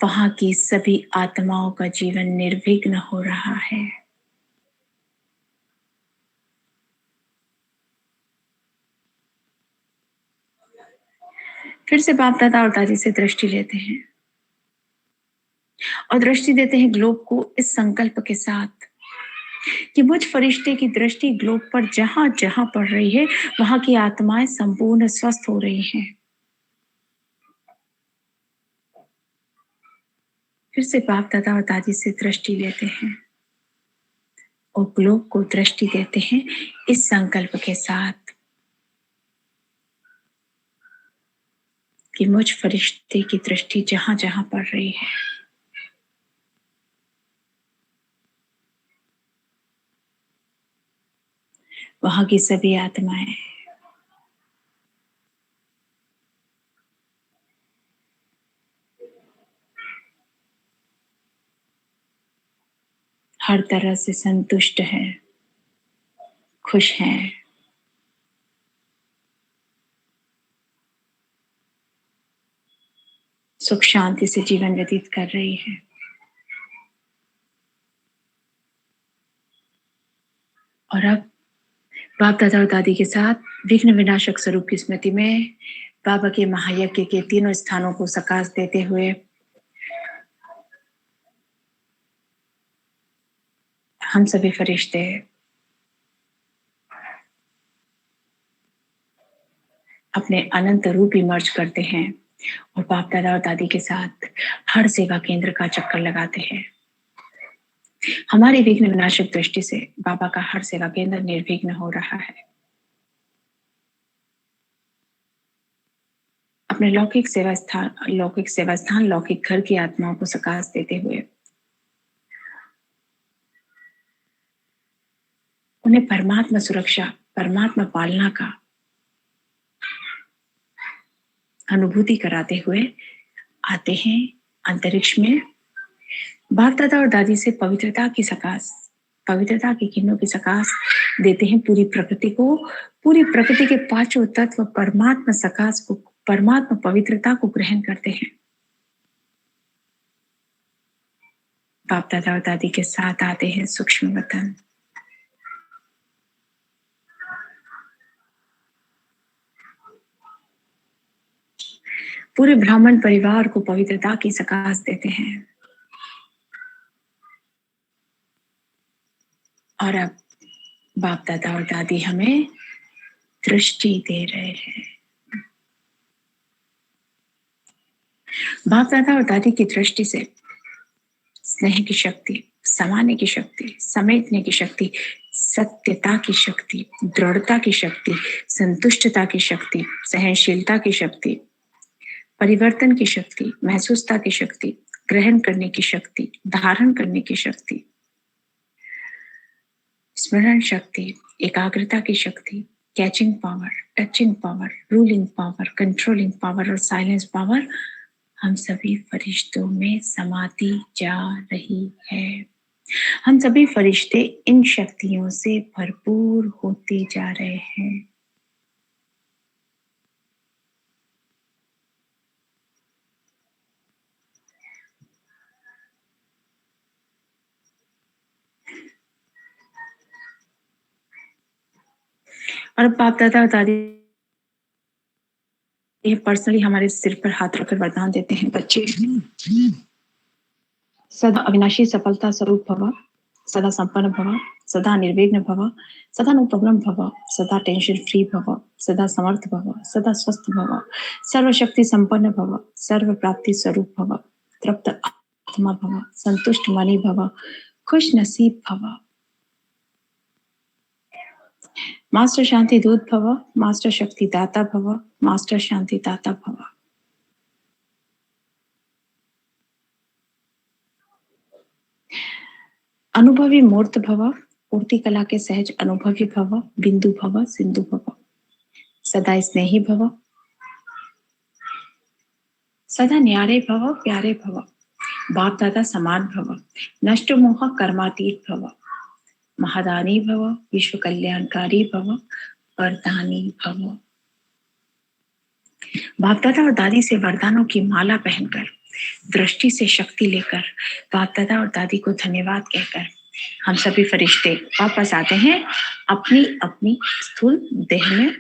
वहां की सभी आत्माओं का जीवन निर्विघ्न हो रहा है। फिर से बाप दादा और दादी से दृष्टि लेते हैं और दृष्टि देते हैं ग्लोब को इस संकल्प के साथ कि मुझ फरिश्ते की दृष्टि ग्लोब पर जहां जहां पड़ रही है, वहां की आत्माएं संपूर्ण स्वस्थ हो रही हैं। फिर से बाप दादा और दादी से दृष्टि लेते हैं और ग्लोब को दृष्टि देते हैं इस संकल्प के साथ कि मुझ फरिश्ते की दृष्टि जहां जहां पड़ रही है, वहां की सभी आत्माएं हर तरह से संतुष्ट हैं, खुश हैं, सुख शांति से जीवन व्यतीत कर रही है। और अब बाप दादा और दादी के साथ विघ्न विनाशक स्वरूप की स्मृति में बाबा के महायज्ञ के तीनों स्थानों को सकाश देते हुए हम सभी फरिश्ते अपने अनंत रूप इमर्ज करते हैं और बाप दादा और दादी के साथ हर सेवा केंद्र का चक्कर लगाते हैं। हमारी विघ्न विनाशक दृष्टि से बाबा का हर सेवा केंद्र निर्विघ्न हो रहा है। अपने लौकिक सेवा स्थान लौकिक घर की आत्माओं को सकाश देते हुए उन्हें परमात्मा सुरक्षा, परमात्मा पालना का अनुभूति कराते हुए आते हैं अंतरिक्ष में। बाप दादा और दादी से पवित्रता की किरणों की सकाश देते हैं पूरी प्रकृति के पांचों तत्व परमात्मा पवित्रता को ग्रहण करते हैं। बाप दादा और दादी के साथ आते हैं सूक्ष्म वतन। पूरे ब्राह्मण परिवार को पवित्रता की सकाश देते हैं। और अब बाप दादा और दादी हमें दृष्टि दे रहे हैं। बाप दादा और दादी की दृष्टि से स्नेह की शक्ति, समाने की शक्ति, समेटने की शक्ति, सत्यता की शक्ति, दृढ़ता की शक्ति, संतुष्टता की शक्ति, सहनशीलता की शक्ति, परिवर्तन की शक्ति, महसूसता की शक्ति, ग्रहण करने की शक्ति, धारण करने की शक्ति, स्मरण शक्ति, एकाग्रता की शक्ति, catching power, touching power, ruling power, controlling power और साइलेंस पावर हम सभी फरिश्तों में समाती जा रही है। हम सभी फरिश्ते इन शक्तियों से भरपूर होते जा रहे हैं। और बाप दादा और दादी ये पर्सनली हमारे सिर पर हाथ रखकर वरदान देते हैं, बच्चे सदा अविनाशी सफलता स्वरूप भव, सदा संपन्न भव, सदा निर्विघ्न भव, सदा नो प्रॉब्लम भव, सदा टेंशन फ्री भव, सदा समर्थ भव, सदा स्वस्थ भव, सर्वशक्ति संपन्न भव, सर्व प्राप्ति स्वरूप भव, तृप्त आत्मा भव, संतुष्ट मणि भव, खुश नसीब भव। मास्टर शांति दूत भव, मास्टर शक्ति दाता भव, मास्टर शांति दाता भव। अनुभवी मूर्त भव, मूर्ति कला के सहज अनुभवी भव, बिंदु भव, सिंधु भव, सदा स्नेही भव, सदा न्यारे भव, प्यारे भव, बाप दादा समान भव, नष्ट मोह कर्मातीत भव, महादानी भव, विश्व कल्याणकारी भव, वरदानी भव। बाप दादा और दादी से वरदानों की माला पहनकर, दृष्टि से शक्ति लेकर, बाप दादा और दादी को धन्यवाद कहकर हम सभी फरिश्ते वापस आते हैं अपनी अपनी स्थूल देह में।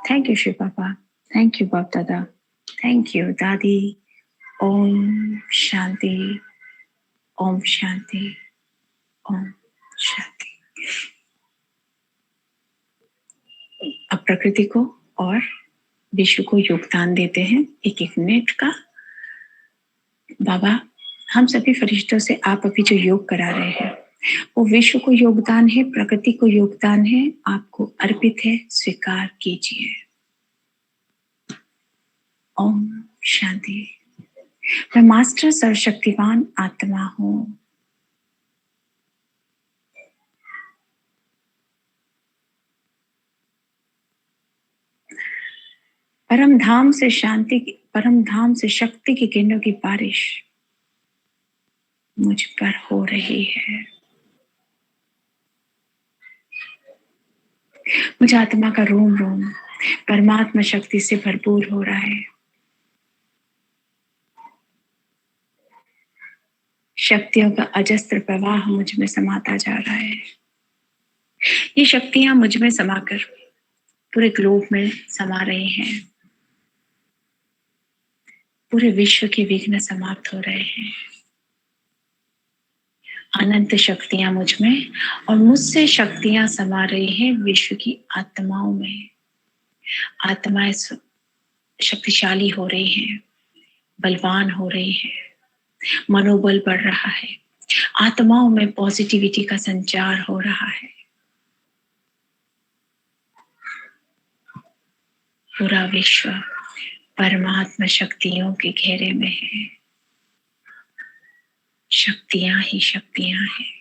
थैंक यू शिव पापा, thank you Bap Dada, thank you दादी। ओम शांति, ओम शांति, ओम शांति। अब प्रकृति को और विश्व को योगदान देते हैं 1-1 मिनट का। बाबा, हम सभी फरिश्तों से आप अभी जो योग करा रहे हैं वो विश्व को योगदान है, प्रकृति को योगदान है, आपको अर्पित है, स्वीकार कीजिए। ओम शांति। मैं मास्टर सर्वशक्तिवान आत्मा हूं। परम धाम से शांति की, परम धाम से शक्ति की किरणों की बारिश मुझ पर हो रही है। मुझे आत्मा का रोम रोम परमात्मा शक्ति से भरपूर हो रहा है। शक्तियों का अजस्त्र प्रवाह मुझ में समाता जा रहा है। ये शक्तियां मुझ में समाकर पूरे ग्लोब में समा रही हैं। पूरे विश्व के विघ्न समाप्त हो रहे हैं। अनंत शक्तियां मुझ में और मुझसे शक्तियां समा रही हैं विश्व की आत्माओं में। आत्माएं शक्तिशाली हो रही हैं, बलवान हो रही हैं, मनोबल बढ़ रहा है, आत्माओं में पॉजिटिविटी का संचार हो रहा है। पूरा विश्व परमात्मा शक्तियों के घेरे में है। शक्तियां ही शक्तियां हैं।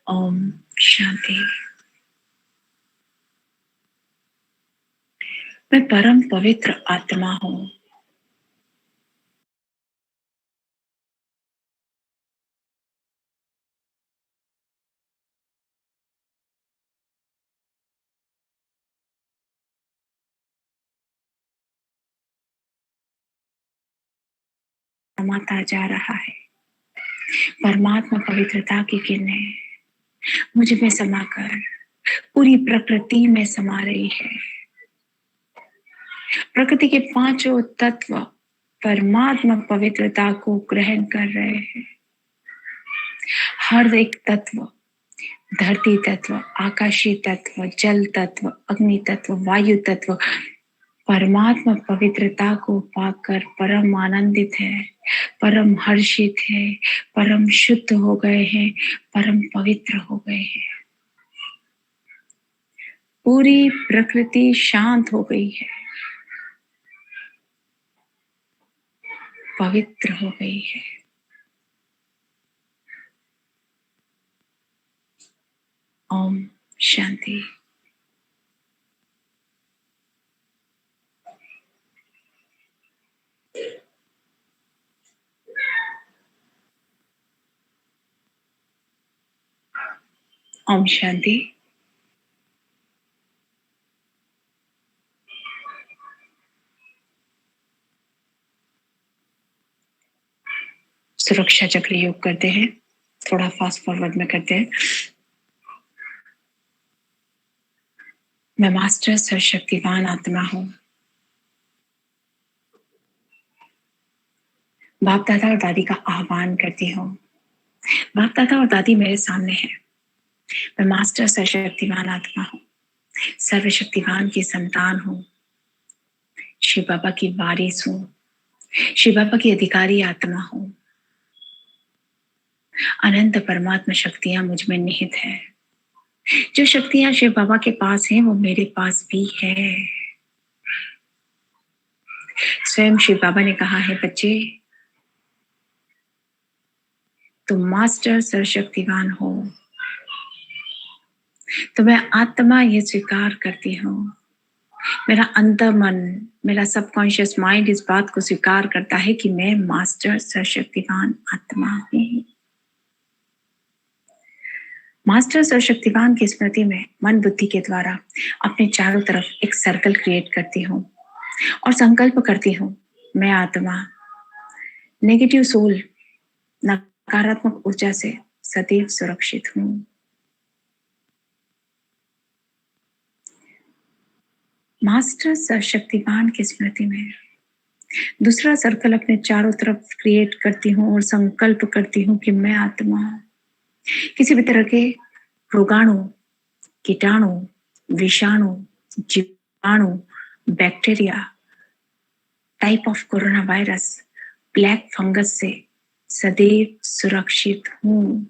ओम शांति। मैं परम पवित्र आत्मा हूं। समाता जा रहा है। परमात्मा पवित्रता की किरणें मुझ में समाकर पूरी प्रकृति में समा रही है। प्रकृति के 5 तत्व परमात्मा पवित्रता को ग्रहण कर रहे हैं। हर एक तत्व, धरती तत्व, आकाशीय तत्व, जल तत्व, अग्नि तत्व, वायु तत्व परमात्मा पवित्रता को पाकर परम आनंदित है, परम हर्षित है, परम शुद्ध हो गए हैं, परम पवित्र हो गए हैं। पूरी प्रकृति शांत हो गई है, पवित्र हो गई है। ओम शांति। ओम शांति। सुरक्षा चक्र योग करते हैं, थोड़ा फास्ट फॉरवर्ड में करते हैं। मैं मास्टर सर्वशक्तिवान आत्मा हूं। बाप दादा और दादी का आह्वान करती हूँ। बाप दादा और दादी मेरे सामने हैं। मैं मास्टर सर्वशक्तिवान आत्मा हूँ, सर्वशक्तिवान की संतान हूँ, शिव बाबा की वारिस हूँ, शिव बाबा की अधिकारी आत्मा हूँ। अनंत परमात्मा शक्तियां मुझ में निहित है। जो शक्तियां शिव बाबा के पास हैं वो मेरे पास भी है। स्वयं शिव बाबा ने कहा है, बच्चे तुम मास्टर सर्वशक्तिवान हो। तो मैं आत्मा ये स्वीकार करती हूँ, मेरा अंतर मन, मेरा सबकॉन्शियस माइंड इस बात को स्वीकार करता है कि मैं मास्टर सर्वशक्तिवान आत्मा हूँ। मास्टर सर्वशक्तिवान की स्मृति में मन बुद्धि के द्वारा अपने चारों तरफ एक सर्कल क्रिएट करती हूँ और संकल्प करती हूँ, मैं आत्मा नेगेटिव सोल, नकारात्मक ऊर्जा से सदैव सुरक्षित हूँ। मास्टर सर्वशक्तिवान की स्मृति में दूसरा सर्कल अपने चारों तरफ क्रिएट करती हूँ और संकल्प करती हूँ कि मैं आत्मा किसी भी तरह के रोगाणु, कीटाणु, विषाणु, जीवाणु, bacteria, type of corona virus, black fungus से सदैव सुरक्षित हूँ।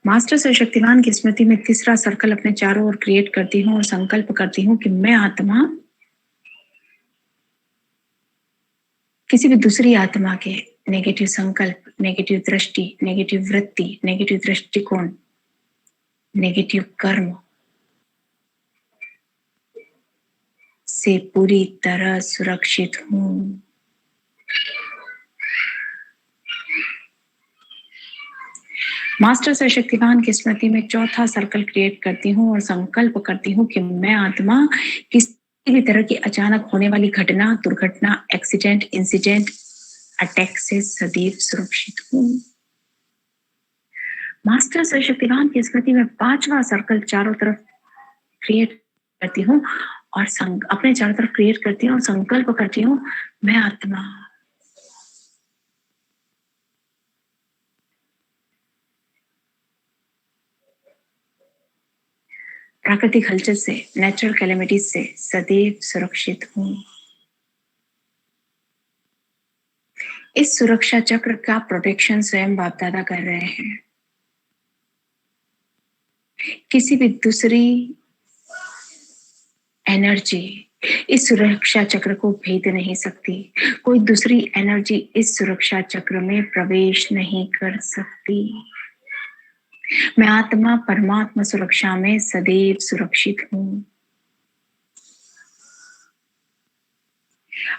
मास्टर सर्वशक्तिवान की स्मृति में तीसरा सर्कल अपने चारों ओर क्रिएट करती हूँ और संकल्प करती हूँ कि मैं आत्मा किसी भी दूसरी आत्मा के नेगेटिव संकल्प, नेगेटिव दृष्टि, नेगेटिव वृत्ति, नेगेटिव दृष्टिकोण, नेगेटिव कर्म से पूरी तरह सुरक्षित हूँ। मास्टर सर्वशक्तिवान की स्मृति में चौथा सर्कल क्रिएट करती हूँ और संकल्प करती हूँ कि मैं आत्मा किसी भी तरह की अचानक होने वाली घटना, दुर्घटना, एक्सीडेंट, इंसिडेंट, अटैक से सदैव सुरक्षित हूँ। मास्टर सर्वशक्तिवान की स्मृति में पांचवा सर्कल चारों तरफ क्रिएट करती हूँ और अपने चारों तरफ क्रिएट करती हूँ और संकल्प करती हूँ, मैं आत्मा प्राकृतिक हलचल से, नेचुरल कैलेमिटीज से सदैव सुरक्षित हूँ। इस सुरक्षा चक्र का प्रोटेक्शन स्वयं बाप दादा कर रहे हैं। किसी भी दूसरी एनर्जी इस सुरक्षा चक्र को भेद नहीं सकती, कोई दूसरी एनर्जी इस सुरक्षा चक्र में प्रवेश नहीं कर सकती। मैं आत्मा परमात्मा सुरक्षा में सदैव सुरक्षित हूँ।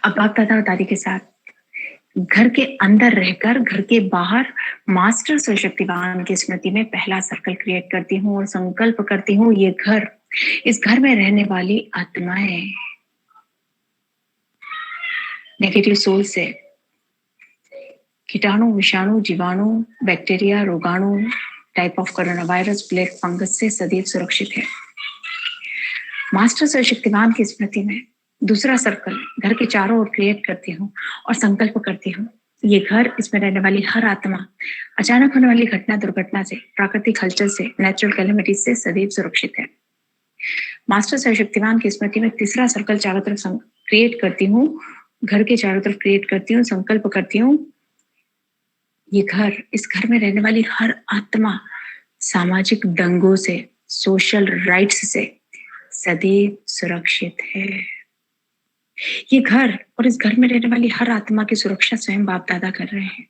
अब बाप दादा और दादी के साथ घर के अंदर रहकर घर के बाहर मास्टर सर्वशक्तिवान की स्मृति में पहला सर्कल क्रिएट करती हूँ और संकल्प करती हूँ, ये घर, इस घर में रहने वाली आत्माएं नेगेटिव सोल से, कीटाणु, विषाणु, जीवाणु, बैक्टीरिया, रोगाणु, type of corona virus, black fungus से सदैव सुरक्षित है। मास्टर सर्वशक्तिवान की स्मृति में दूसरा सर्कल घर के चारों ओर क्रिएट करती हूँ और संकल्प करती हूँ, ये घर, इसमें रहने वाली हर आत्मा अचानक होने वाली घटना, दुर्घटना से, प्राकृतिक हलचल से, नेचुरल कैलेमिटीज से सदैव सुरक्षित है। मास्टर सर्वशक्तिवान की स्मृति में तीसरा सर्कल चारों तरफ क्रिएट करती हूँ, घर के चारों तरफ क्रिएट करती हूँ, संकल्प करती हूँ, ये घर, इस घर में रहने वाली हर आत्मा सामाजिक दंगों से, सोशल राइट्स से सदैव सुरक्षित है। ये घर और इस घर में रहने वाली हर आत्मा की सुरक्षा स्वयं बाप दादा कर रहे हैं।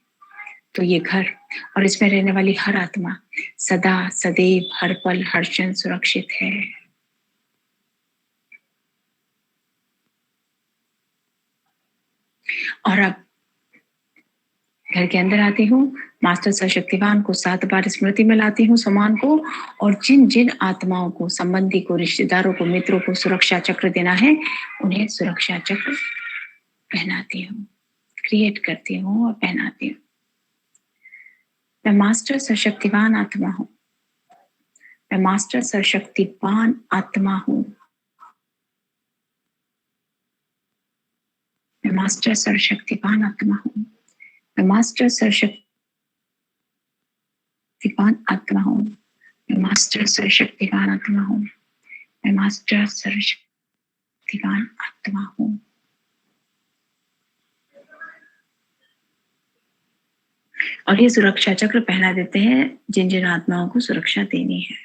तो ये घर और इसमें रहने वाली हर आत्मा सदा सदैव हर पल हर क्षण सुरक्षित है। और अब घर के अंदर आती हूँ, मास्टर सर्वशक्तिवान को 7 बार स्मृति में लाती हूँ, समान को, और जिन जिन आत्माओं को, संबंधी को, रिश्तेदारों को, मित्रों को सुरक्षा चक्र देना है, उन्हें सुरक्षा चक्र पहनाती हूँ, क्रिएट करती हूँ और पहनाती हूँ। मैं मास्टर सशक्तिवान आत्मा हूँ, मैं मास्टर सशक्तिवान आत्मा हूँ, मैं मास्टर सर्वशक्तिवान आत्मा हूँ, मैं मास्टर सर्वशक्तिवान आत्मा हूँ, मैं मास्टर सर्वशक्तिवान आत्मा हूँ, मैं मास्टर सर्वशक्तिवान आत्मा हूँ। और ये सुरक्षा चक्र पहना देते हैं जिन जिन आत्माओं को सुरक्षा देनी है।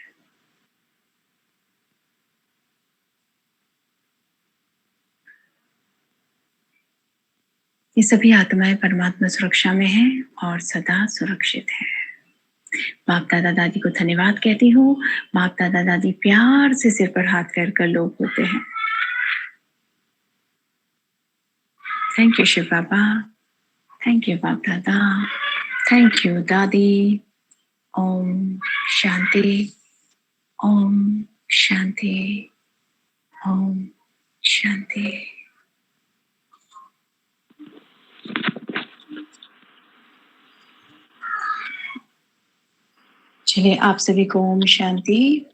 ये सभी आत्माएं परमात्मा सुरक्षा में हैं और सदा सुरक्षित हैं। बाप दादा दादी को धन्यवाद कहती हूँ। बाप दादा दादी प्यार से सिर पर हाथ फेर कर लोग होते हैं। Thank you Shiv Baba, thank you Bap Dada, thank you दादी। ओम शांति, ओम शांति, ओम शांति। चलिए आप सभी को ओम शांति।